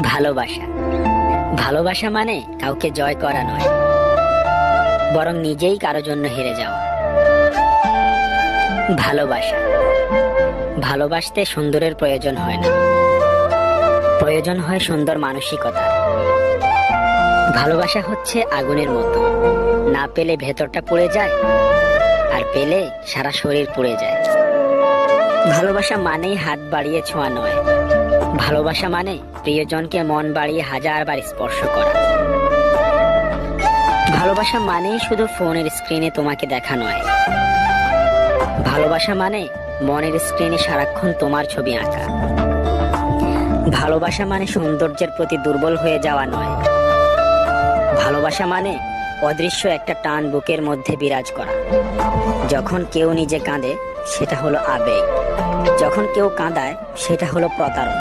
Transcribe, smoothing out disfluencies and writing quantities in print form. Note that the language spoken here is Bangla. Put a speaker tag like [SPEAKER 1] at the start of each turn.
[SPEAKER 1] ভালোবাসা ভালোবাসা মানে কাউকে জয় করা নয়, বরং নিজেই কারো জন্য হেরে যাওয়া। ভালোবাসা ভালোবাসতে সুন্দরের প্রয়োজন হয় না, প্রয়োজন হয় সুন্দর মানসিকতা। ভালোবাসা হচ্ছে আগুনের মতো, না পেলে ভেতরটা পুড়ে যায়, আর পেলে সারা শরীর পুড়ে যায়। ভালোবাসা মানেই হাত বাড়িয়ে ছোঁয়া নয়, ভালোবাসা মানে প্রিয়জনকে মন বাড়িয়ে 1000 বার স্পর্শ করা। ভালোবাসা মানেই শুধু ফোনের স্ক্রিনে তোমাকে দেখা নয়, ভালোবাসা মানে মনের স্ক্রিনে সারাক্ষণ তোমার ছবি আঁকা। ভালোবাসা মানে সৌন্দর্যের প্রতি দুর্বল হয়ে যাওয়া নয়, ভালোবাসা মানে অদৃশ্য একটা টান বুকের মধ্যে বিরাজ করা। যখন কেউ নিজে কাঁদে সেটা হলো আবেগ, যখন কেউ কাঁদায় সেটা হলো প্রতারণা।